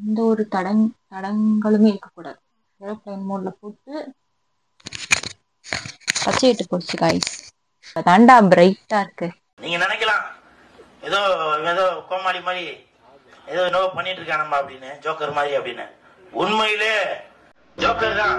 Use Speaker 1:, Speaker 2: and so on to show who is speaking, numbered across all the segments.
Speaker 1: எந்த ஒரு தடங்களுமே இருக்கக்கூடாது. ஏரோப்ளைன் மோட்ல போட்டு பச்சைட்டு போச்சு கைஸ். தாண்டா பிரைட்டா இருக்கு.
Speaker 2: நீங்க நினைக்கலாம் ஏதோ ஏதோ கோமாளி மாதிரி ஏதோ என்னவோ பண்ணிட்டு இருக்கானம்மா அப்படின்னு, ஜோக்கர் மாதிரி அப்படின்னு. உண்மையிலே ஜோக்கர் தான்.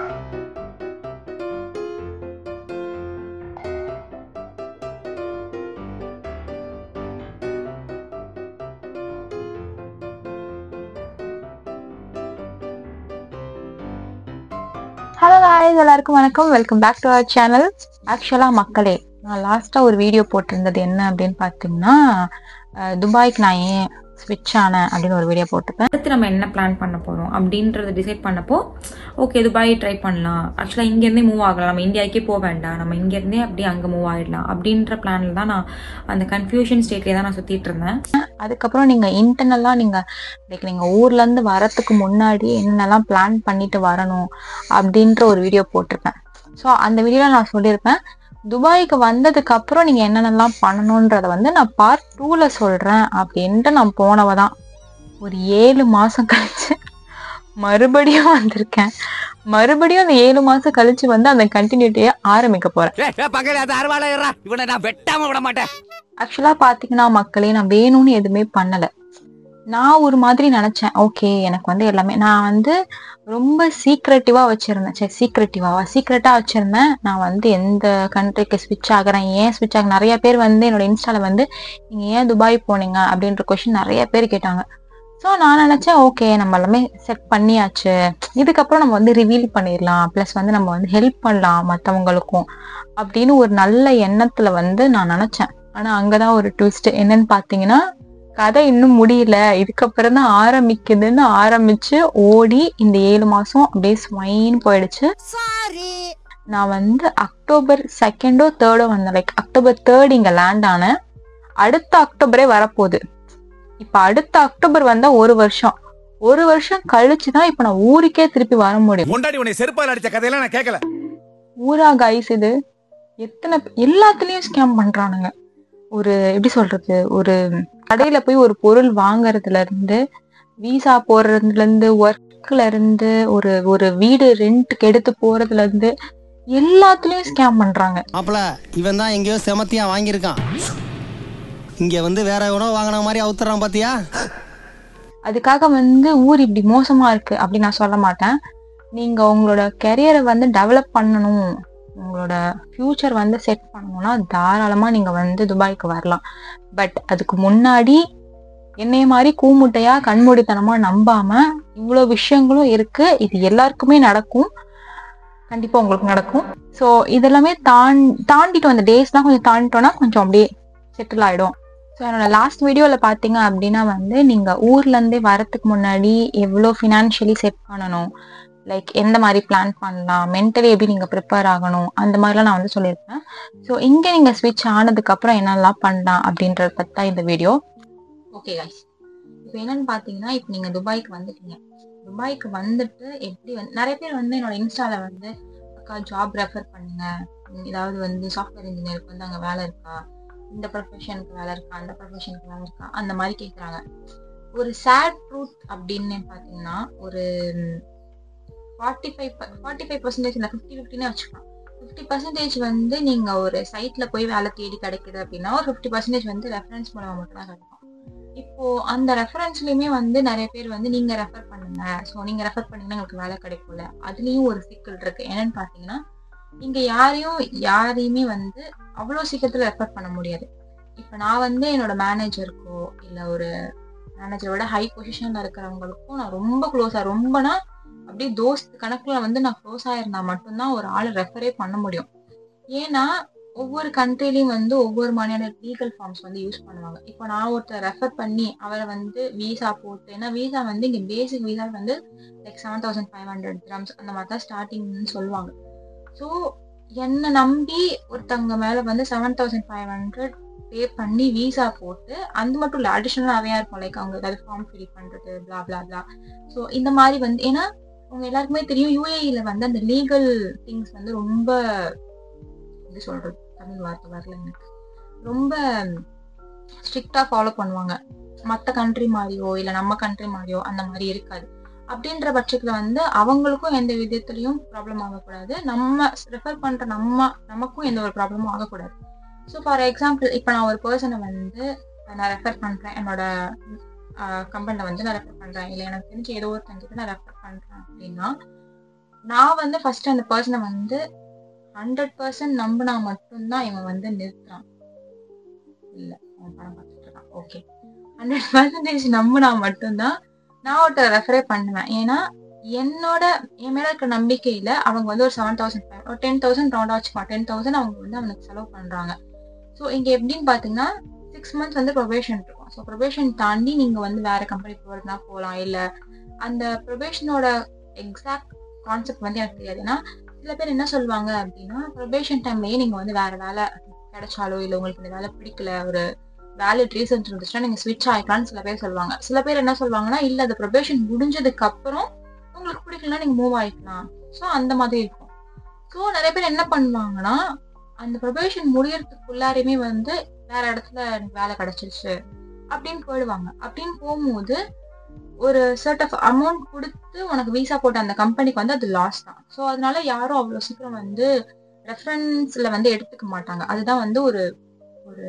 Speaker 1: ஹலோ காய்ஸ், எல்லாருக்கும் வணக்கம். Welcome back to our channel. ஆக்சுவலாக மக்களே, நான் லாஸ்ட்டாக ஒரு வீடியோ போட்டிருந்தது என்ன அப்படின்னு பார்த்தீங்கன்னா, துபாய்க்கு நான் ஏன் ஸ்விட்ச் ஆனேன் அப்படின்னு ஒரு வீடியோ போட்டிருப்பேன். அடுத்து நம்ம என்ன பிளான் பண்ண போகிறோம் அப்படின்றத டிசைட் பண்ணப்போ, ஓகே துபாய் ட்ரை பண்ணலாம். ஆக்சுவலாக இங்கேருந்தே மூவ் ஆகலாம், நம்ம இந்தியாவுக்கே போக வேண்டாம், நம்ம இங்கேருந்தே அப்படியே அங்கே மூவ் ஆகிடலாம் அப்படின்ற பிளானில் தான் நான் அந்த கன்ஃபியூஷன் ஸ்டேட்லேயே தான் நான் சுற்றிட்டு இருந்தேன். அதுக்கப்புறம் நீங்கள் இன்டர்னலாக நீங்கள் ஊர்லேருந்து வரத்துக்கு முன்னாடி என்னென்னலாம் பிளான் பண்ணிட்டு வரணும் அப்படின்ற ஒரு வீடியோ போட்டிருப்பேன். ஸோ அந்த வீடியோவில் நான் சொல்லியிருப்பேன், துபாய்க்கு வந்ததுக்கு அப்புறம் நீங்க என்னென்னலாம் பண்ணணும்ன்றத நான் பார்ட் 2ல சொல்றேன் அப்படின்ட்டு நான் போனவ தான். ஒரு 7 மாசம் கழிச்சு மறுபடியும் வந்திருக்கேன். மறுபடியும் அந்த 7 மாசம் கழிச்சு அந்த கண்டினியூட்டியை ஆரம்பிக்க போறேன். ஆக்சுவலா பாத்தீங்கன்னா மக்களே, நான் வேணும்னு எதுவுமே பண்ணல. நான் ஒரு மாதிரி நினைச்சேன், ஓகே எனக்கு எல்லாமே நான் ரொம்ப சீக்ரெட்டிவா வச்சிருந்தேன். சரி சீக்ரெட்டா வச்சிருந்தேன். நான் எந்த கண்ட்ரிக்கு ஸ்விட்ச் ஆகுறேன், ஏன் ஸ்விட்ச் ஆகுறேன். நிறைய பேர் என்னோட இன்ஸ்டால நீங்க ஏன் துபாய் போனீங்க அப்படின்ற கொஸ்டின் நிறைய பேர் கேட்டாங்க. ஸோ நான் நினைச்சேன், ஓகே நம்ம எல்லாமே செட் பண்ணியாச்சு, இதுக்கப்புறம் நம்ம ரிவீல் பண்ணிடலாம், ப்ளஸ் நம்ம ஹெல்ப் பண்ணலாம் மற்றவங்களுக்கும் அப்படின்னு ஒரு நல்ல எண்ணத்துல நான் நினைச்சேன். ஆனா அங்கதான் ஒரு ட்விஸ்ட். என்னன்னு பாத்தீங்கன்னா, கதை இன்னும் முடியல, இதுக்கப்புறம் தான் ஆரம்பிக்குதுன்னு ஆரம்பிச்சு ஓடி இந்த 7 மாசம் அப்படியே ஸ்வைன் போயிடுச்சு. நான் அக்டோபர் 2 or 3 வந்தேன். லைக் அக்டோபர் 3 இங்க லேண்ட் ஆனேன். அடுத்த அக்டோபரே வரப்போகுது. இப்ப அடுத்த அக்டோபர் வந்தா ஒரு வருஷம் கழிச்சுதான் இப்ப நான் ஊருக்கே திருப்பி வர முடியும். ஊரா கைஸ், இது எல்லாத்துலயும் ஸ்கேம் பண்றானுங்க. ஒரு எப்படி சொல்றது, ஒரு கடையில போய் ஒரு பொருள் வாங்குறதுல இருந்து, விசா போடுறதுல இருந்து, ஒர்க்ல இருந்து, ஒரு வீடு ரெண்ட்டுக்கு எடுத்து போறதுல இருந்து எல்லாத்துலயும் ஸ்கேம் பண்றாங்க.
Speaker 3: மாப்ள இவன் தான் எங்கேயோ செமத்தியா வாங்கியிருக்கான், இங்க வேற எவனோ வாங்கின மாதிரி அவுத்துறான் பாத்தியா.
Speaker 1: அதுக்காக ஊர் இப்படி மோசமா இருக்கு அப்படி நான் சொல்ல மாட்டேன். நீங்க உங்களோட கெரியரை டெவலப் பண்ணணும், உங்களோட ஃபியூச்சர் செட் பண்ணணும்னா தாராளமா நீங்க துபாய்க்கு வரலாம். பட் அதுக்கு முன்னாடி என்னைய மாதிரி கூமுட்டையா கண்மூடித்தனமா நம்பாம, இவ்வளோ விஷயங்களும் இருக்கு, இது எல்லாருக்குமே நடக்கும், கண்டிப்பா உங்களுக்கு நடக்கும். ஸோ இதெல்லாமே தாண்டிட்டு அந்த டேஸ்லாம் கொஞ்சம் தாண்டிட்டோம்னா கொஞ்சம் அப்படியே செட்டில் ஆயிடும். ஸோ என்னோட லாஸ்ட் வீடியோவில் பார்த்தீங்க அப்படின்னா நீங்க ஊர்ல இருந்தே வரத்துக்கு முன்னாடி எவ்வளோ ஃபினான்ஷியலி செட் பண்ணணும், லைக் எந்த மாதிரி பிளான் பண்ணலாம், மென்டலி எப்படி நீங்க ப்ரிப்பேர் ஆகணும், அந்த மாதிரிலாம் நான் சொல்லியிருப்பேன். ஸோ இங்க நீங்க ஸ்விட்ச் ஆனதுக்கு அப்புறம் என்னெல்லாம் பண்ணலாம் அப்படின்றத பத்தி தான் இந்த வீடியோ. ஓகே கைஸ், இப்போ என்னன்னு பாத்தீங்கன்னா, இப்போ நீங்க துபாய்க்கு வந்துட்டீங்க. துபாய்க்கு வந்துட்டு எப்படி நிறைய பேர் என்னோட இன்ஸ்டால அக்கா ஜாப் ரெஃபர் பண்ணுங்க, ஏதாவது சாஃப்ட்வேர் இன்ஜினியருக்கு அங்க வேலை இருக்கா, இந்த ப்ரொஃபஷனுக்கு வேலை இருக்கா, அந்த ப்ரொஃபஷனுக்கு வேலை இருக்கா, அந்த மாதிரி கேட்குறாங்க. ஒரு சேட் ட்ரூத் அப்படின்னு பாத்தீங்கன்னா, ஒரு 45% இல்லை 50-50 வச்சுக்கலாம். 50% நீங்க ஒரு சைட்ல போய் வேலை தேடி கிடைக்குது அப்படின்னா, ஒரு 50% ரெஃபரன்ஸ் மூலமா மட்டும் தான் கிடைக்கும். இப்போ அந்த ரெஃபரன்ஸ்லயுமே நிறைய பேர் நீங்க ரெஃபர் பண்ணுங்க, ஸோ நீங்க ரெஃபர் பண்ணீங்கன்னா உங்களுக்கு வேலை கிடைக்கும்ல. அதுலயும் ஒரு சிக்கல் இருக்கு. என்னன்னு பாத்தீங்கன்னா, நீங்க யாரையுமே அவ்வளோ சீக்கிரத்துல ரெஃபர் பண்ண முடியாது. இப்ப நான் என்னோட மேனேஜருக்கோ இல்ல ஒரு மேனேஜரோட ஹை பொசிஷன்ல இருக்கிறவங்களுக்கும் நான் ரொம்ப க்ளோஸா, ரொம்பனா அப்படியே தோஸ்த் கணக்குல நான் க்ளோஸ் ஆயிருந்தா மட்டும்தான் ஒரு ஆளை ரெஃபரே பண்ண முடியும். ஏன்னா ஒவ்வொரு கண்ட்ரிலையும் ஒவ்வொரு மாதிரியான லீகல் ஃபார்ம்ஸ் யூஸ் பண்ணுவாங்க. இப்போ நான் ஒருத்தர் ரெஃபர் பண்ணி அவரை விசா போட்டு, ஏன்னா விசா இங்க பேசிக் விசா லைக் 7500 dirhams அந்த மாதிரி தான் ஸ்டார்டிங்னு சொல்லுவாங்க. ஸோ என்னை நம்பி ஒருத்தவங்க மேல 7500 பே பண்ணி விசா போட்டு, அது மட்டும் இல்லை அடிஷனலாகவே இருக்கும், லைக் அவங்க ஏதாவது ஃபார்ம் ஃபில் பண்றது பிளா பிளா பிளா. ஸோ இந்த மாதிரி ஏன்னா உங்க எல்லாருக்குமே தெரியும், யூஏஇல அந்த லீகல் திங்ஸ் ரொம்ப எப்படி சொல்றது, தமிழ் வார்த்தை வரல எனக்கு, ரொம்ப ஸ்ட்ரிக்டா ஃபாலோ பண்ணுவாங்க. மற்ற கண்ட்ரி மாதிரியோ இல்லை நம்ம கண்ட்ரி மாதிரியோ அந்த மாதிரி இருக்காது. அப்படின்ற பட்சத்துல வந்து அவங்களுக்கும் எந்த விதத்துலயும் ப்ராப்ளம் ஆகக்கூடாது, நம்ம ரெஃபர் பண்ற நமக்கும் எந்த ஒரு ப்ராப்ளமும் ஆகக்கூடாது. ஸோ ஃபார் எக்ஸாம்பிள் இப்போ நான் ஒரு பர்சனை வந்து நான் ரெஃபர் பண்றேன், என்னோட கம்பெனில வந்து நான் ரெஃபர் பண்றேன், இல்லை எனக்கு தெரிஞ்சு ஏதோ ஒரு தங்கிட்டு நான் ரெஃபர் பண்றேன் அப்படின்னா, நான் வந்து ஃபர்ஸ்ட் அந்த பர்சனை வந்து 100% நம்பினா மட்டும்தான் இவன் வந்து நிறுத்துறான். இல்ல அவன் படம் பார்த்துட்டு இருக்கான், ஓகே. 100% நம்பினா மட்டும்தான் நான் ஒருத்தர் ரெஃபரே பண்ணுவேன். ஏன்னா என் மேல இருக்க நம்பிக்கையில அவங்க வந்து ஒரு 7,000 ஒரு 10,000 ரவுண்டா வச்சுக்குவான், 10,000 அவங்க வந்து அவனுக்கு செலவு பண்றாங்க. ஸோ இங்க எப்படின்னு பாத்தீங்கன்னா 6 months வந்து ப்ரொபேஷன் இருக்கும். ஸோ ப்ரொபேஷன் தாண்டி நீங்க வந்து வேற கம்பெனி போறதுனா போகலாம். இல்ல அந்த ப்ரொபேஷனோட எக்ஸாக்ட் கான்செப்ட் வந்து எனக்கு தெரியாது. ஏன்னா சில பேர் என்ன சொல்லுவாங்க அப்படின்னா, ப்ரொபேஷன் டைம்லயே நீங்க வந்து வேற வேலை கிடைச்சாலோ இல்ல உங்களுக்கு இந்த வேலை பிடிக்கல, ஒரு வேலிட் ரீசன்ஸ் இருந்துச்சுன்னா நீங்க ஸ்விட்ச் ஆயிக்கலாம்னு சில பேர் சொல்லுவாங்க. சில பேர் என்ன சொல்லுவாங்கன்னா, இல்ல அது ப்ரொபேஷன் முடிஞ்சதுக்கு அப்புறம் உங்களுக்கு பிடிக்கலன்னா நீங்க மூவ் ஆயிக்கலாம். ஸோ அந்த மாதிரி இருக்கும். ஸோ நிறைய பேர் என்ன பண்ணுவாங்கன்னா, அந்த ப்ரொபேஷன் முடியறதுக்குள்ளாரையுமே வந்து வேற இடத்துல எனக்கு வேலை கிடைச்சிருச்சு அப்படின்னு போயிடுவாங்க. அப்படின்னு போகும்போது ஒரு சர்ட் ஆஃப் அமௌண்ட் கொடுத்து உனக்கு விசா போட்ட அந்த கம்பெனிக்கு வந்து அது லாஸ் தான். ஸோ அதனால யாரும் அவ்வளவு சீக்கிரம் வந்து ரெஃபரன்ஸ்ல வந்து எடுத்துக்க மாட்டாங்க. அதுதான் வந்து ஒரு ஒரு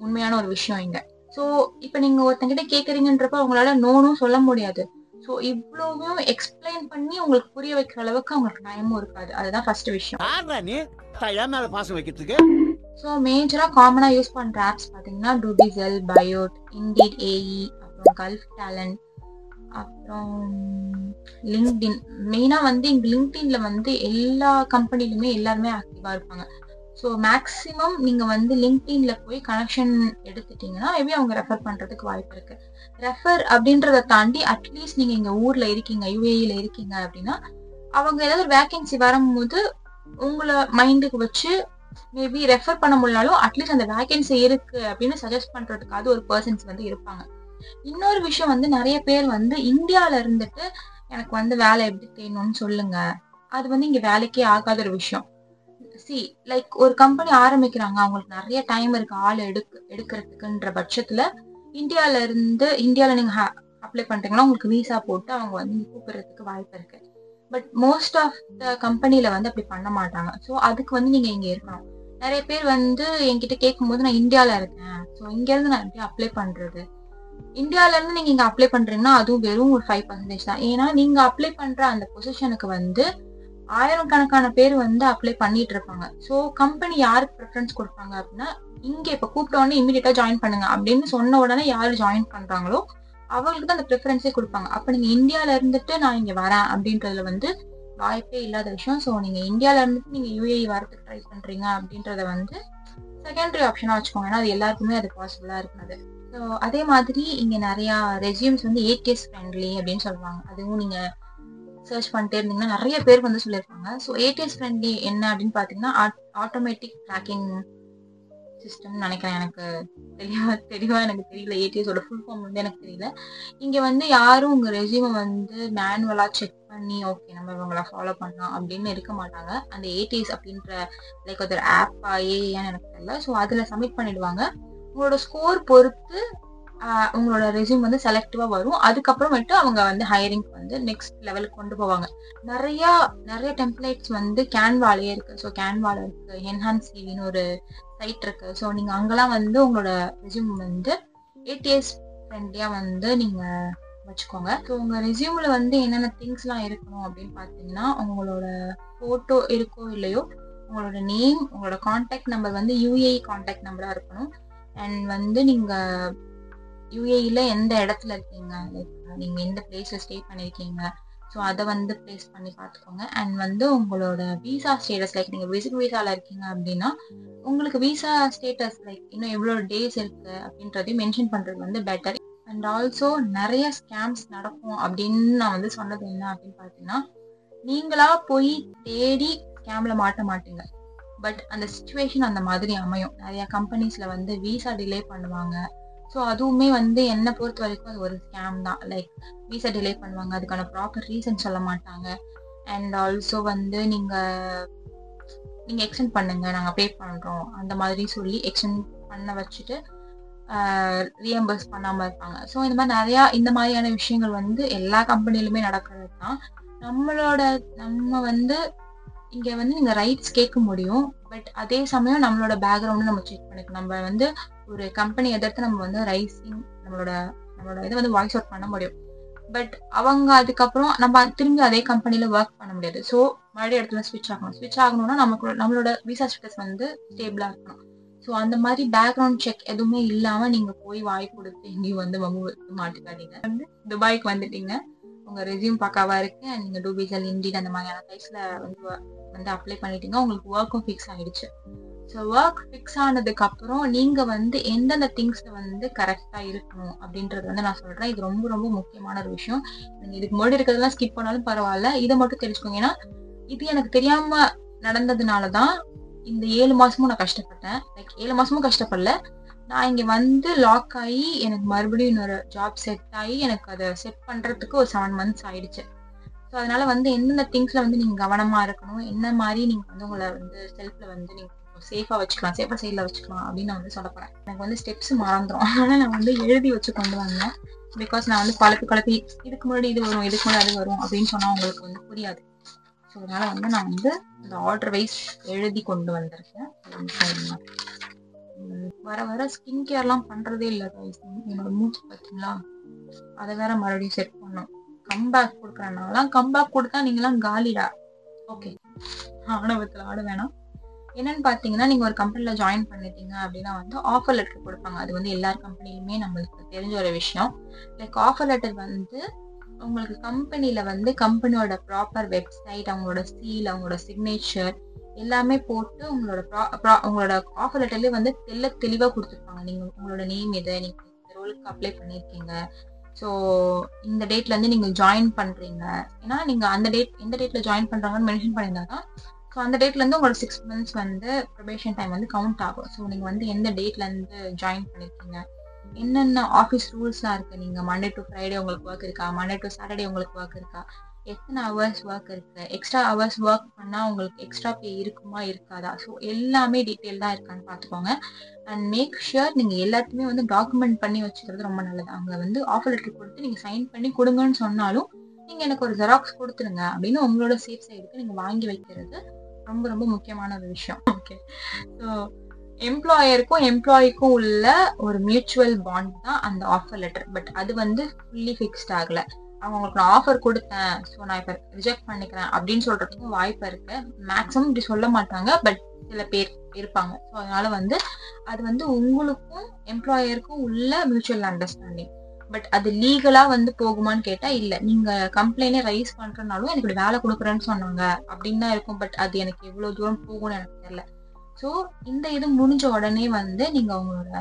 Speaker 1: உண்மையான ஒரு விஷயம் இங்க. ஸோ இப்போ நீங்க ஒருத்தங்கிட்ட கேட்குறீங்கன்றப்ப உங்களால நோனும் சொல்ல முடியாது. ஸோ இவ்வளவும் எக்ஸ்பிளைன் பண்ணி உங்களுக்கு புரிய வைக்கிற அளவுக்கு அவங்களுக்கு டைமும் இருக்காது. அதுதான் ஃபர்ஸ்ட் விஷயம். ஸோ மேஜரா காமனா யூஸ் பண்ற ஆப்ஸ் பாத்தீங்கன்னா டூடிசல், பயோட், இண்டீட் ஏஇ, அப்புறம் கல்ஃப் டேலண்ட், அப்புறம் லிங்க்டின். மெயினா வந்து இங்க லிங்க்டின்ல வந்து எல்லா கம்பெனிலுமே எல்லாருமே ஆக்டிவா இருப்பாங்க. ஸோ மேக்ஸிமம் நீங்க வந்து லிங்க்டின்ல போய் கனெக்ஷன் எடுத்துட்டீங்கன்னா மேபி அவங்க ரெஃபர் பண்றதுக்கு வாய்ப்பு இருக்கு. ரெஃபர் அப்படின்றத தாண்டி அட்லீஸ்ட் நீங்க இங்க ஊர்ல இருக்கீங்க, யுஏஇல இருக்கீங்க அப்படின்னா அவங்க ஏதாவது ஒரு வேகன்சி வரும்போது உங்களை மைண்டுக்கு வச்சு மேபி ரெஃபர் பண்ண முடியலாலும் அட்லீஸ்ட் அந்த வேகன்சி இருக்கு அப்படின்னு சஜஸ்ட் பண்றதுக்காவது ஒரு பர்சன்ஸ் வந்து இருப்பாங்க. இன்னொரு விஷயம் வந்து நிறைய பேர் வந்து இந்தியால இருந்துட்டு எனக்கு வந்து வேலை எப்படி தேடணும்னு சொல்லுங்க, அது வந்து இங்க வேலைக்கே ஆகாத ஒரு விஷயம். லைக் ஒரு கம்பெனி ஆரம்பிக்கிறாங்க, அவங்களுக்கு நிறைய டைம் இருக்கு ஆள் எடுக்கிறதுக்குன்ற பட்சத்துல இந்தியால நீங்க அப்ளை பண்றீங்கன்னா உங்களுக்கு விசா போட்டு அவங்க வந்து கூப்பிடுறதுக்கு வாய்ப்பு இருக்கு. பட் மோஸ்ட் ஆஃப் த கம்பெனில வந்து அப்படி பண்ண மாட்டாங்க. ஸோ அதுக்கு வந்து நீங்க இங்க இருக்கணும். நிறைய பேர் வந்து என்கிட்ட கேட்கும்போது நான் இந்தியால இருக்கேன், ஸோ இங்க இருந்து நான் எப்படி அப்ளை பண்றது, இந்தியால இருந்து நீங்க இங்க அப்ளை பண்றீங்கன்னா அதுவும் வெறும் ஒரு 5% தான். ஏன்னா நீங்க அப்ளை பண்ற அந்த பொசிஷனுக்கு வந்து 1000கணக்கான பேர் வந்து அப்ளை பண்ணிட்டு இருப்பாங்க. ஸோ கம்பெனி யாருக்கு ப்ரிஃபரன்ஸ் கொடுப்பாங்க அப்படின்னா, இங்க இப்ப கூப்பிட்ட உடனே இமீடியட்டா ஜாயின் பண்ணுங்க அப்படின்னு சொன்ன உடனே யாரு ஜாயின் பண்றாங்களோ அவங்களுக்கு தான் அந்த ப்ரிஃபரன்ஸே கொடுப்பாங்க. அப்ப நீங்க இந்தியால இருந்துட்டு நான் இங்க வரேன் அப்படின்றதுல வந்து வாய்ப்பே இல்லாத விஷயம். ஸோ நீங்க இந்தியால இருந்துட்டு நீங்க யுஏஇ வரதுக்கு ட்ரை பண்றீங்க அப்படின்றத வந்து செகண்டரி ஆப்ஷனா வச்சுக்கோங்க. ஏன்னா அது எல்லாருக்குமே அது பாசிபிளா இருக்காது. ஸோ அதே மாதிரி இங்க நிறைய ரெஸ்யூம்ஸ் வந்து ATS ஃப்ரெண்ட்லி அப்படின்னு சொல்லுவாங்க. அதுவும் நீங்க சர்ச் பண்ணிட்டே இருந்தீங்கன்னா நிறைய பேர் வந்து சொல்லியிருப்பாங்க. ஸோ ATS ஃப்ரெண்ட்லி என்ன அப்படின்னு பாத்தீங்கன்னா ஆட்டோமேட்டிக் ட்ராக்கிங் சிஸ்டம் நினைக்கிறேன். எனக்கு தெளிவா எனக்கு தெரியல, ATSோட ஃபுல் ஃபார்ம் வந்து எனக்கு தெரியல. இங்க வந்து யாரும் உங்க ரெஸ்யூமை வந்து மேனுவலா செக் பண்ணி ஓகே நம்ம இவங்கள ஃபாலோ பண்ணலாம் அப்படின்னு இருக்க மாட்டாங்க. அந்த ATS அப்படின்ற லைக் ஒரு ஆப்பா ஏன்னு எனக்கு தெரியல. ஸோ அதுல சப்மிட் பண்ணிடுவாங்க. உங்களோட ஸ்கோர் பொறுத்து உங்களோட ரெஸ்யூம் வந்து செலக்டிவா வரும். அதுக்கப்புறமேட்டு அவங்க வந்து ஹையரிங் வந்து நெக்ஸ்ட் லெவலுக்கு கொண்டு போவாங்க. நிறைய டெம்ப்ளேட்ஸ் வந்து கேன்வாலேயே இருக்கு. ஸோ கேன்வால இருக்கு, என்ஹான்ஸ் சிவின்னு ஒரு சைட் இருக்கு. ஸோ நீங்க அங்கெல்லாம் வந்து உங்களோட ரெஸ்யூம் வந்து ATS ஃப்ரெண்ட்லியா வந்து நீங்க வச்சுக்கோங்க. ஸோ உங்க ரெஸ்யூம்ல வந்து என்னென்ன திங்ஸ்லாம் இருக்கணும் அப்படின்னு பார்த்தீங்கன்னா, உங்களோட ஃபோட்டோ இருக்கோ இல்லையோ உங்களோட நேம், உங்களோட கான்டாக்ட் நம்பர் வந்து UAE கான்டாக்ட் நம்பரா இருக்கணும். அண்ட் வந்து நீங்க யுஏஇல எந்த இடத்துல இருக்கீங்க, லைக் நீங்க எந்த பிளேஸ்ல ஸ்டே பண்ணிருக்கீங்க, ஸோ அதை வந்து பிளேஸ் பண்ணி பார்த்துக்கோங்க. அண்ட் வந்து உங்களோட விசா ஸ்டேட்டஸ், லைக் நீங்க விசிட் விசால இருக்கீங்க அப்படின்னா உங்களுக்கு விசா ஸ்டேட்டஸ் லைக் இன்னும் எவ்வளோ டேஸ் இருக்கு அப்படின்றதையும் மென்ஷன் பண்றது வந்து பெட்டர். அண்ட் ஆல்சோ நிறைய ஸ்கேம்ஸ் நடக்கும் அப்படின்னு நான் வந்து சொன்னது என்ன அப்படின்னு பார்த்தீங்கன்னா, நீங்களா போய் தேடி ஸ்கேம்ல மாட்ட மாட்டீங்க, பட் அந்த சிச்சுவேஷன் அந்த மாதிரி அமையும். நிறைய கம்பெனிஸ்ல வந்து விசா டிலே பண்ணுவாங்க. ஸோ அதுவுமே வந்து என்னை பொறுத்த வரைக்கும் அது ஒரு ஸ்கேம் தான். லைக் விசா டிலே பண்ணுவாங்க, அதுக்கான ப்ராப்பர் ரீசன் சொல்ல மாட்டாங்க. அண்ட் ஆல்சோ வந்து நீங்க எக்ஸ்டெண்ட் பண்ணுங்க நாங்கள் பே பண்றோம் அந்த மாதிரி சொல்லி எக்ஸ்டெண்ட் பண்ண வச்சுட்டு ரீஎம்பர்ஸ் பண்ணாமல் இருப்பாங்க. ஸோ இந்த மாதிரி நிறையா இந்த மாதிரியான விஷயங்கள் வந்து எல்லா கம்பெனிலுமே நடக்கிறது தான். நம்ம வந்து இங்கே வந்து நீங்கள் ரைட்ஸ் கேட்க முடியும். பட் அதே சமயம் நம்மளோட பேக்ரவுண்டு நம்ம செக் பண்ணிக்கணும். நம்ம வந்து ஒரு கம்பெனி எதிர்த்து நம்ம வந்து ரைசிங் நம்மளோட இதை வந்து வாய்ஸ் அவுட் பண்ண முடியும். பட் அவங்க அதுக்கப்புறம் நம்ம திரும்பி அதே கம்பெனியில் ஒர்க் பண்ண முடியாது. ஸோ மறுபடியும் இடத்துல ஸ்விட்ச் ஆகணும்னா நம்மளோட விசா ஸ்டேட்டஸ் வந்து ஸ்டேபிளாக இருக்கணும். ஸோ அந்த மாதிரி பேக்ரவுண்ட் செக் எதுவுமே இல்லாமல் நீங்கள் போய் வாய் கொடுத்து எங்கேயும் வந்து மாட்டுக்காதீங்க. வந்து துபாய்க்கு வந்துட்டீங்க, உங்கள் ரெஸ்யூம் பக்காவாக இருக்கு, நீங்கள் டூபிசல் இண்டீட் அந்த மாதிரியான சைஸில் வந்து அப்ளை பண்ணிட்டீங்க, உங்களுக்கு ஒர்க்கும் ஃபிக்ஸ் ஆகிடுச்சு. ஸோ ஒர்க் ஃபிக்ஸ் ஆனதுக்கு அப்புறம் நீங்கள் வந்து எந்தெந்த திங்ஸில் வந்து கரெக்டாக இருக்கணும் அப்படின்றது வந்து நான் சொல்கிறேன். இது ரொம்ப ரொம்ப முக்கியமான ஒரு விஷயம். நீங்கள் இதுக்கு முன்னாடி இருக்கிறதெல்லாம் ஸ்கிப் பண்ணாலும் பரவாயில்ல, இதை மட்டும் தெரிஞ்சுக்கோங்க. ஏன்னா இது எனக்கு தெரியாமல் நடந்ததுனால தான் இந்த 7 மாசமும் நான் கஷ்டப்பட்டேன். 7 மாசமும் கஷ்டப்படல, நான் இங்கே வந்து லாக் ஆகி எனக்கு மறுபடியும் இன்னொரு ஜாப் செட் ஆகி எனக்கு அதை செட் பண்ணுறதுக்கு ஒரு 7 months ஆயிடுச்சு. ஸோ அதனால வந்து எந்தெந்த திங்ஸில் வந்து நீங்கள் கவனமாக இருக்கணும், என்ன மாதிரி நீங்கள் வந்து உங்களை வந்து செல்ஃபில் வந்து நீங்கள் சேஃபாக வச்சுக்கலாம், சேஃபாக சைடில் வச்சுக்கலாம் அப்படின்னு நான் வந்து சொல்ல போகிறேன். எனக்கு வந்து ஸ்டெப்ஸ் மறந்துடும், அதனால் நான் வந்து எழுதி வச்சு கொண்டு வந்தேன். பிகாஸ் நான் வந்து குழப்பி இதுக்கு முன்னாடி இது வரும், இதுக்கு முன்னாடி அது வரும் அப்படின்னு சொன்னால் உங்களுக்கு வந்து புரியாது. ஸோ அதனால வந்து நான் வந்து இந்த ஆர்டர் வைஸ் எழுதி கொண்டு வந்திருக்கேன். வர ஸ்கின் கேர்லாம் பண்ணுறதே இல்லை. என்னோட மூச்சு பார்த்தீங்களா, அதை வேற மறுபடியும் செட் பண்ணும். கம்பேக் கொடுக்குறனாலாம் கம்பேக் கொடுத்தா நீங்களாம் காலிடா. ஓகே, ஆணவத்தில் ஆட வேணாம். என்னன்னு பார்த்தீங்கன்னா, நீங்கள் ஒரு கம்பெனியில் ஜாயின் பண்ணிட்டீங்க அப்படின்னா வந்து ஆஃபர் லெட்டர் கொடுப்பாங்க. அது வந்து எல்லா கம்பெனிலுமே நம்மளுக்கு தெரிஞ்ச ஒரு விஷயம். லைக் ஆஃபர் லெட்டர் வந்து உங்களுக்கு கம்பெனியில் வந்து கம்பெனியோட ப்ராப்பர் வெப்சைட், அவங்களோட சீல், அவங்களோட சிக்னேச்சர் எல்லாமே போட்டு உங்களோட ஆஃபர் லெட்டர்லேயே வந்து தெளிவாக கொடுத்துருப்பாங்க. நீங்கள் உங்களோட நேம் எது, நீங்கள் இந்த ரோலுக்கு அப்ளை பண்ணியிருக்கீங்க, ஸோ இந்த டேட்லேருந்து நீங்கள் ஜாயின் பண்ணுறீங்க. ஏன்னா நீங்கள் எந்த டேட்டில் ஜாயின் பண்ணுறாங்கன்னு மென்ஷன் பண்ணியிருந்தா தான் ஸோ அந்த டேட்லேருந்து உங்களோட 6 months வந்து ப்ரொபேஷன் டைம் வந்து கவுண்ட் ஆகும். ஸோ நீங்கள் வந்து எந்த டேட்லேருந்து ஜாயின் பண்ணியிருக்கீங்க, என்னென்ன ஆஃபீஸ் ரூல்ஸ்லாம் இருக்குது, நீங்கள் மண்டே டு ஃப்ரைடே உங்களுக்கு ஒர்க் இருக்கா, மண்டே டு சாட்டர்டே உங்களுக்கு ஒர்க் இருக்கா, எத்தனை ஹவர்ஸ் ஒர்க் இருக்குது, எக்ஸ்ட்ரா ஹவர்ஸ் ஒர்க் பண்ணால் உங்களுக்கு எக்ஸ்ட்ரா பே இருக்குமா இருக்காதா, ஸோ எல்லாமே டீட்டெயில்டாக இருக்கான்னு பார்த்துக்கோங்க. அண்ட் மேக் ஷுர் நீங்கள் எல்லாத்தையுமே வந்து டாக்குமெண்ட் பண்ணி வச்சுக்கிறது ரொம்ப நல்லது. அங்கே வந்து ஆஃபர் லெட்டர் கொடுத்து நீங்கள் சைன் பண்ணி கொடுங்கன்னு சொன்னாலும் நீங்கள் எனக்கு ஒரு ஜெராக்ஸ் கொடுத்துருங்க அப்படின்னு உங்களோட சேஃப் சைடுக்கு நீங்கள் வாங்கி வைக்கிறது ரொம்ப ரொம்ப முக்கியமான ஒரு விஷயம். ஓகே, ஸோ எம்ப்ளாயருக்கும் எம்ப்ளாய்க்கும் உள்ள ஒரு மியூச்சுவல் பாண்ட் தான் அந்த ஆஃபர் லெட்டர். பட் அது வந்து ஃபுல்லி ஃபிக்ஸ்ட் ஆகலை. அவங்களுக்கு நான் ஆஃபர் கொடுத்தேன், ஸோ நான் இப்போ ரிஜெக்ட் பண்ணிக்கிறேன் அப்படின்னு சொல்றதுக்கும் வாய்ப்பு இருக்கு. மேக்ஸிமம் இப்படி சொல்ல மாட்டாங்க, பட் சில பேர் இருப்பாங்க. ஸோ அதனால வந்து அது வந்து உங்களுக்கும் எம்ப்ளாயருக்கும் உள்ள மியூச்சுவல் அண்டர்ஸ்டாண்டிங். பட் அது லீகலா வந்து போகுமான்னு கேட்டா இல்ல. நீங்க கம்ப்ளைண்டே ரைஸ் பண்றதுனாலும் எனக்கு வேலை கொடுக்குறேன்னு சொன்னாங்க அப்படின்னு தான் இருக்கும். பட் அது எனக்கு எவ்வளவு தூரம் போகும்னு எனக்கு தெரியல. ஸோ இந்த இது முடிஞ்ச உடனே வந்து நீங்க உங்களோட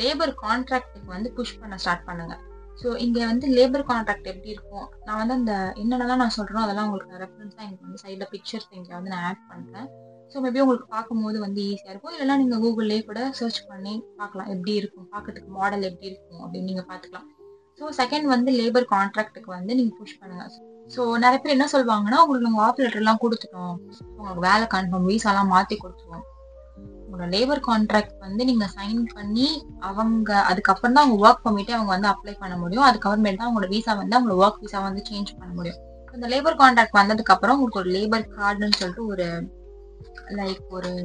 Speaker 1: லேபர் கான்ட்ராக்டுக்கு வந்து புஷ் பண்ண ஸ்டார்ட் பண்ணுங்க. ஸோ இங்கே வந்து லேபர் கான்ட்ராக்ட் எப்படி இருக்கும், நான் வந்து அந்த என்னென்னலாம் நான் சொல்கிறேனோ அதெல்லாம் உங்களுக்கு ரெஃபரன்ஸாக எனக்கு வந்து சைடில் பிக்சர்ஸ் இங்கே வந்து நான் ஆட் பண்ணுறேன். ஸோ மேபி உங்களுக்கு பார்க்கும்போது வந்து ஈஸியாக இருக்கும். இல்லைனா நீங்கள் கூகுள்லேயே கூட சர்ச் பண்ணி பார்க்கலாம் எப்படி இருக்கும், பார்க்கறதுக்கு மாடல் எப்படி இருக்கும் அப்படின்னு நீங்கள் பார்த்துக்கலாம். ஸோ செகண்ட் வந்து லேபர் கான்ட்ராக்டுக்கு வந்து நீங்கள் புஷ் பண்ணுங்கள். ஸோ நிறைய பேர் என்ன சொல்லுவாங்கன்னா, உங்களுக்கு நாங்கள் ஆஃபர் லெட்டர்லாம் கொடுத்துட்டோம், உங்களுக்கு வேலை கன்ஃபார்ம், வீசாலாம் மாற்றி கொடுத்துருவோம், உங்களோட லேபர் கான்ட்ராக்ட் வந்து நீங்க சைன் பண்ணி அவங்க அதுக்கப்புறம் தான் அவங்க ஒர்க் பர்மிட்டே அவங்க வந்து அப்ளை பண்ண முடியும். அதுக்கப்புறமேட்டு தான் அவங்களோட வீசா வந்து அவங்களோட ஒர்க் வீசா வந்து சேஞ்ச் பண்ண முடியும். இந்த லேபர் கான்ட்ராக்ட் வந்ததுக்கு அப்புறம் உங்களுக்கு ஒரு லேபர் கார்டுன்னு சொல்லிட்டு ஒரு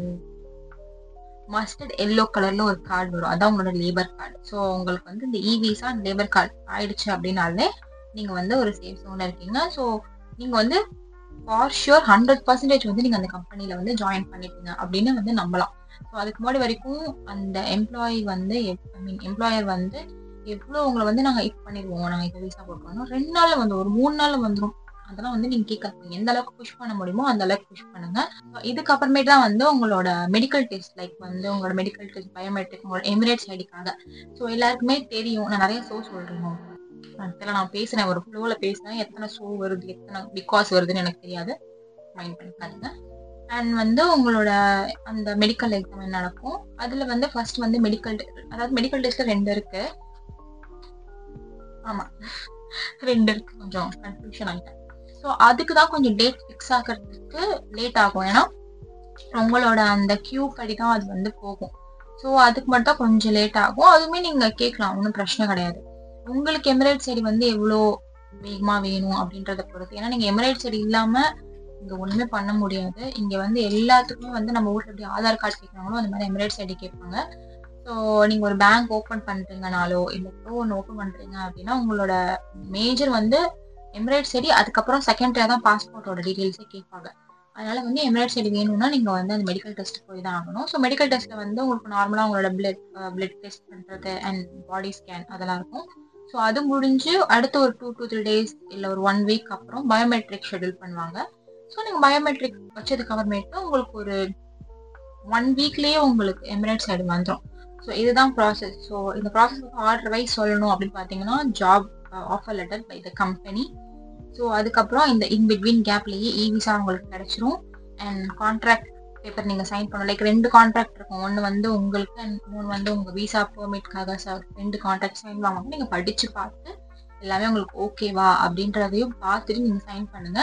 Speaker 1: மஸ்டர்ட் எல்லோ கலர்ல ஒரு கார்டு வரும். அதான் உங்களோட லேபர் கார்டு. ஸோ உங்களுக்கு வந்து இந்த இ-வீசா அண்ட் லேபர் கார்டு ஆயிடுச்சு அப்படின்னாலே நீங்க வந்து ஒரு சேஃப் ஜோன்ல இருக்கீங்க. ஸோ நீங்க வந்து ஃபார் ஷுர் 100% வந்து நீங்க அந்த கம்பெனில வந்து ஜாயின் பண்ணிட்டீங்க அப்படின்னு வந்து நம்பலாம். ஸோ அதுக்கு முன்னாடி வரைக்கும் அந்த எம்ப்ளாயர் வந்து எவ்வளோ உங்களை வந்து நாங்கள் இது பண்ணிடுவோம், நாங்கள் இப்போ வீசா போட்டோம்னா 2 நாள்ல வந்து ஒரு 3 நாள்ல வந்துடும். அதெல்லாம் வந்து நீங்க கேட்காதீங்க. எந்த அளவுக்கு புஷ் பண்ண முடியுமோ அந்த அளவுக்கு புஷ் பண்ணுங்க. இதுக்கப்புறமேட்டு தான் வந்து உங்களோட மெடிக்கல் டெஸ்ட், லைக் வந்து உங்களோட மெடிக்கல் டெஸ்ட், பயோமெட்ரிக், உங்களோட எமிரேட்ஸ் ஐடிக்காக. ஸோ எல்லாருக்குமே தெரியும், நான் நிறைய ஷோ சொல்றேன், நான் பேசுறேன், ஒரு ஃப்ளோவில் பேசுறேன், எத்தனை ஷோ வருது எத்தனை பிகாஸ் வருதுன்னு எனக்கு தெரியாது, மைண்ட் பண்ணிக்காதுங்க. அண்ட் வந்து உங்களோட அந்த மெடிக்கல் எக்ஸாம் நடக்கும். அதுல வந்து ஃபர்ஸ்ட் வந்து மெடிக்கல் டெஸ்ட்ல 2 இருக்கு. ஆமா 2 இருக்கு, கொஞ்சம் கன்ஃபியூஷன் ஆகிட்டேன். ஸோ அதுக்கு தான் கொஞ்சம் டேட் ஃபிக்ஸ் ஆகிறதுக்கு லேட் ஆகும். ஏன்னா உங்களோட அந்த கியூ படி தான் அது வந்து போகும். ஸோ அதுக்கு மட்டும் கொஞ்சம் லேட் ஆகும். அதுவுமே நீங்க கேட்கலாம், ஒன்றும் பிரச்சனை கிடையாது. உங்களுக்கு எமிரேட்ஸ் ஐடி வந்து எவ்வளோ வேகமா வேணும் அப்படின்றத பொறுத்து. ஏன்னா நீங்க எமிரேட்ஸ் ஐடி இல்லாம இங்க ஒண்ணுமே பண்ண முடியாது. இங்க வந்து எல்லாத்துக்குமே வந்து நம்ம ஊர்ல எப்படி ஆதார் கார்டு கேட்கறாங்களோ அந்த மாதிரி எமிரேட்ஸ் ஐடி கேட்பாங்க. ஸோ நீங்க ஒரு பேங்க் ஓபன் பண்றீங்கனாலோ இல்ல ஏதோ ஒன்று ஓபன் பண்றீங்க அப்படின்னா உங்களோட மேஜர் வந்து எமிரேட்ஸ் ஐடி, அதுக்கப்புறம் செகண்டரியா தான் பாஸ்போர்ட்டோட டீடைல்ஸே கேட்பாங்க. அதனால வந்து எமிரேட்ஸ் ஐடி வேணும்னா நீங்க வந்து அந்த மெடிக்கல் டெஸ்ட் போய் தான் ஆகணும். ஸோ மெடிக்கல் டெஸ்ட்ல வந்து உங்களுக்கு நார்மலா உங்களோட பிளட் டெஸ்ட் பண்றது அண்ட் பாடி ஸ்கேன் அதெல்லாம் இருக்கும். ஸோ அது முடிஞ்சு அடுத்த ஒரு 2 to 3 days இல்லை ஒரு 1 week அப்புறம் பயோமெட்ரிக் ஷெட்யூல் பண்ணுவாங்க. ஸோ நீங்கள் பயோமெட்ரிக் வச்சதுக்கு அப்புறமேட்டு உங்களுக்கு ஒரு 1 weekலயே உங்களுக்கு எமிரேட்ஸ் ஐடி வந்துடும். ஸோ இதுதான் ப்ராசஸ். ஸோ இந்த ப்ராசஸ் ஆர்டர் வைஸ் சொல்லணும் அப்படின்னு பார்த்தீங்கன்னா job offer letter by the company. So அதுக்கப்புறம் இந்த இன் பிட்வீன் கேப்லேயே விசா உங்களுக்கு கிடைச்சிரும். அண்ட் கான்ட்ராக்ட் பேப்பர் நீங்கள் சைன் பண்ணணும். லைக் 2 கான்ட்ராக்ட் இருக்கும். ஒன்று வந்து உங்களுக்கு அண்ட் 3 வந்து உங்கள் விசா பெர்மிட்காக 2 கான்ட்ராக்ட் சைன் வாங்க. நீங்கள் படித்து பார்த்து எல்லாமே உங்களுக்கு ஓகேவா அப்படின்றதையும் பார்த்துட்டு நீங்கள் சைன் பண்ணுங்க.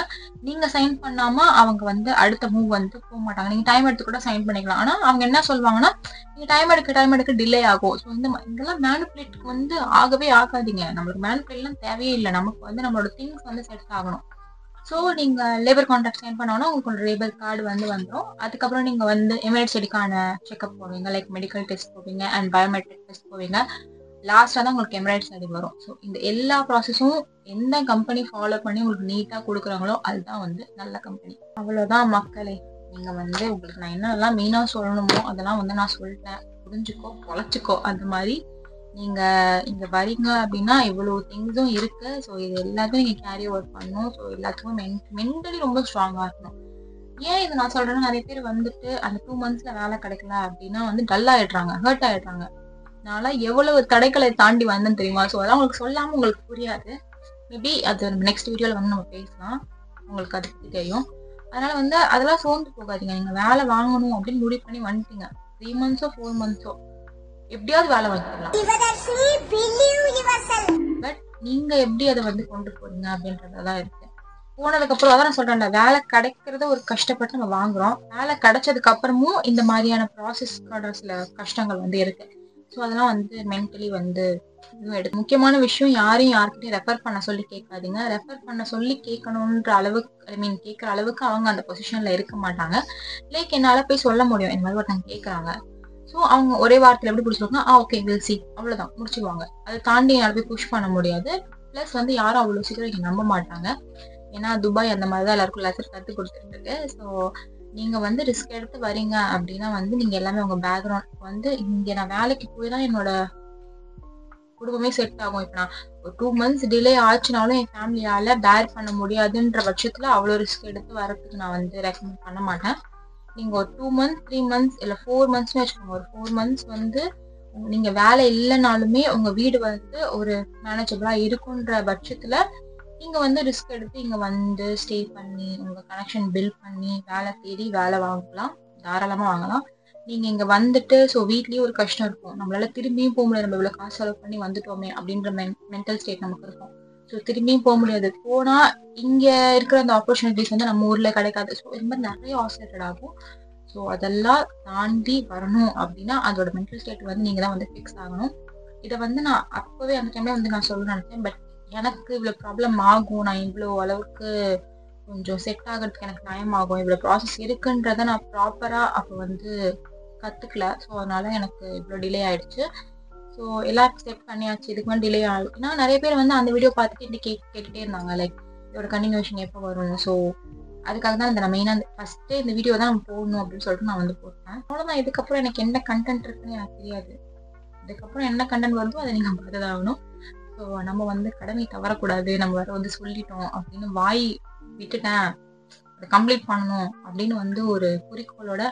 Speaker 1: நீங்கள் சைன் பண்ணாமல் அவங்க வந்து அடுத்த மூவ் வந்து போக மாட்டாங்க. நீங்கள் டைம் எடுத்து கூட சைன் பண்ணிக்கலாம். ஆனால் அவங்க என்ன சொல்லுவாங்கன்னா நீங்கள் டைம் எடுக்க டிலே ஆகும். ஸோ இதெல்லாம் மேனிபுலேட்க்கு வந்து ஆகவே ஆகாதீங்க. நம்மளுக்கு மேனிபுலேட்லாம் தேவையே இல்லை. நமக்கு வந்து நம்மளோட திங்ஸ் வந்து செட் ஆகணும். ஸோ நீங்கள் லேபர் கான்ட்ராக்ட் சைன் பண்ணோன்னா உங்களுக்கு லேபர் கார்டு வந்து வந்துடும். அதுக்கப்புறம் நீங்கள் வந்து எமிரேட்ஸ் ஐடிக்கான செக்அப் போவீங்க. லைக் மெடிக்கல் டெஸ்ட் போவீங்க அண்ட் பயோமெட்ரிக் டெஸ்ட் போவீங்க. லாஸ்ட்டாக தான் உங்களுக்கு எமிரேட்ஸ் ஐடி வரும். ஸோ இந்த எல்லா ப்ராசஸும் எந்த கம்பெனி ஃபாலோ பண்ணி உங்களுக்கு நீட்டாக கொடுக்குறாங்களோ அதுதான் வந்து நல்ல கம்பெனி. அவ்வளோதான் மக்களே. நீங்கள் வந்து உங்களுக்கு நான் என்னெல்லாம் மெயினாக சொல்லணுமோ அதெல்லாம் வந்து நான் சொல்லிட்டேன். புரிஞ்சுக்கோ, பொழைச்சிக்கோ. அந்த மாதிரி நீங்கள் இங்கே வரீங்க அப்படின்னா இவ்வளோ திங்ஸும் இருக்குது. ஸோ இது எல்லாத்தையும் நீங்கள் கேரி ஒர்க் பண்ணணும். ஸோ எல்லாத்துக்கும் மென்டலி ரொம்ப ஸ்ட்ராங்காக இருக்கணும். ஏன் இது நான் சொல்கிறேன்னா நிறைய பேர் வந்துட்டு அந்த 2 months வேலை கிடைக்கல அப்படின்னா வந்து டல் ஆகிடுறாங்க, ஹர்ட் ஆகிடுறாங்க. நான் எவ்வளவு தடைகளை தாண்டி வந்தேன்னு தெரியுமா? ஸோ அதான் உங்களுக்கு சொல்லாமல் உங்களுக்கு புரியாது. மேபி அது நெக்ஸ்ட் வீடியோவில் வந்து நம்ம பேசலாம், உங்களுக்கு அதை பற்றி தெரியும். அதனால வந்து அதெல்லாம் சோர்ந்து போகாதீங்க. நீங்கள் வேலை வாங்கணும் அப்படின்னு முடிவு பண்ணி வந்துட்டீங்க. 3 months 4 months எப்படியாவது வேலை வாங்கிக்கலாம். பட் நீங்க எப்படி அதை வந்து கொண்டு போறீங்க அப்படின்றதான் இருக்கு. போனதுக்கு அப்புறம் அதான் நான் சொல்றேன்ல, வேலை கிடைக்கிறத ஒரு கஷ்டப்பட்டு நம்ம வாங்குறோம். வேலை கிடைச்சதுக்கு அப்புறமும் இந்த மாதிரியான ப்ராசஸ்க்கான சில கஷ்டங்கள் வந்து இருக்கு. ஸோ அதெல்லாம் வந்து மென்டலி வந்து இதுவும் எடுக்கும். முக்கியமான விஷயம், யாரையும் யார்கிட்டையும் ரெஃபர் பண்ண சொல்லி கேட்காதீங்க. ரெஃபர் பண்ண சொல்லி கேட்கணுன்ற அளவுக்கு கேட்குற அளவுக்கு அவங்க அந்த பொசிஷன்ல இருக்க மாட்டாங்க. லைக் என்னால் போய் சொல்ல முடியும், இந்த மாதிரி ஒருத்தவங்க கேட்குறாங்க. ஸோ அவங்க ஒரே வாரத்தில் எப்படி பிடிச்சிருக்காங்க, ஓகே வில் சி, அவ்வளோதான் முடிச்சுடுவாங்க. அதை தாண்டி என்னால் போய் புஷ் பண்ண முடியாது. ப்ளஸ் வந்து யாரும் அவ்வளோ சீக்கிரம் இங்கே நம்ப மாட்டாங்க. ஏன்னா துபாய் அந்த மாதிரி தான் எல்லாருக்கும் லெசர் கற்றுக் கொடுத்துருக்கு. ஸோ நீங்கள் வந்து ரிஸ்க் எடுத்து வரீங்க அப்படின்னா வந்து நீங்கள் எல்லாமே உங்கள் பேக்ரவுண்ட் வந்து இங்கே நான் வேலைக்கு போய் தான் என்னோட குடும்பமே செட் ஆகும். இப்போ நான் ஒரு 2 months டிலே ஆச்சுனாலும் என் ஃபேமிலியால் பேர் பண்ண முடியாதுன்ற பட்சத்தில் அவ்வளோ ரிஸ்க் எடுத்து வரதுக்கு நான் வந்து ரெக்கமெண்ட் பண்ண மாட்டேன். நீங்கள் ஒரு 2 months 3 months இல்லை 4 monthsனு வச்சுக்கோங்க. ஒரு 4 months வந்து நீங்கள் வேலை இல்லைனாலுமே உங்கள் வீடு வந்து ஒரு மேனேஜபிளாக இருக்குன்ற பட்சத்தில் நீங்கள் வந்து ரிஸ்க் எடுத்து இங்கே வந்து ஸ்டே பண்ணி உங்கள் கனெக்ஷன் பில்ட் பண்ணி வேலை தேடி வேலை வாங்கலாம், தாராளமாக வாங்கலாம். நீங்கள் இங்கே வந்துட்டு ஸோ வீட்லேயும் ஒரு கஷ்டம் இருக்கும். நம்மளால திரும்பியும் போக முடியாது. நம்ம இவ்வளோ காசு செலவு பண்ணி வந்துட்டோமே அப்படின்ற மென்டல் ஸ்டேட் நமக்கு இருக்கும். ஸோ திரும்பியும் போக முடியாது. போனால் இங்கே இருக்கிற அந்த ஆப்பர்ச்சுனிட்டிஸ் வந்து நம்ம ஊரில் கிடைக்காது. ஸோ இது மாதிரி நிறைய ஆசிலேட்டட் ஆகும். ஸோ அதெல்லாம் தாண்டி வரணும் அப்படின்னா அதோட மென்டல் ஸ்டேட் வந்து நீங்கள் தான் வந்து ஃபிக்ஸ் ஆகணும். இதை வந்து நான் அப்போவே அந்த டைம்ல வந்து நான் சொல்ல நினைச்சேன். பட் எனக்கு இவ்வளோ ப்ராப்ளம் ஆகும், நான் இவ்வளோ அளவுக்கு கொஞ்சம் செட் ஆகிறதுக்கு எனக்கு டைம் ஆகும், இவ்வளோ ப்ராசஸ் இருக்குன்றதை நான் ப்ராப்பராக அப்போ வந்து கற்றுக்கல. ஸோ அதனால எனக்கு இவ்வளோ டிலே ஆயிடுச்சு. ஸோ எல்லாருக்கும் செட் பண்ணியாச்சு. இதுக்கு மேலே டிலே ஆகும். ஏன்னா நிறைய பேர் வந்து அந்த வீடியோ பார்த்துட்டு இந்த கேட்டுகிட்டே இருந்தாங்க, லைக் இதோட கண்டினியூஷன் எப்போ வரும். ஸோ அதுக்காக தான் இந்த நான் மெயினாக ஃபஸ்ட்டே இந்த வீடியோ தான் நம்ம போடணும் அப்படின்னு சொல்லிட்டு நான் வந்து போட்டேன். அவ்வளோதான். இதுக்கப்புறம் எனக்கு என்ன கண்டென்ட் இருக்குன்னு எனக்கு தெரியாது. இதுக்கப்புறம் என்ன கண்டென்ட் வருதோ அதை நீங்கள் பார்த்து தான் ஆகணும். ஸோ நம்ம வந்து கடமை தவறக்கூடாது, நம்ம வர வந்து சொல்லிட்டோம் அப்படின்னு வாய் விட்டுட்டேன், அதை கம்ப்ளீட் பண்ணணும் அப்படின்னு வந்து ஒரு குறிக்கோளோட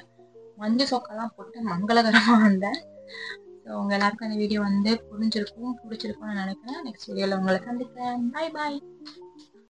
Speaker 1: மஞ்சு சொக்கெல்லாம் போட்டு மங்களகரமாக வந்தேன். ஸோ உங்கள் எல்லாருக்கும் அந்த வீடியோ வந்து புரிஞ்சிருக்கும்னு நினைக்கிறேன். நெக்ஸ்ட் வீடியோவில் உங்களை சந்திக்கிறேன். பாய் பாய்.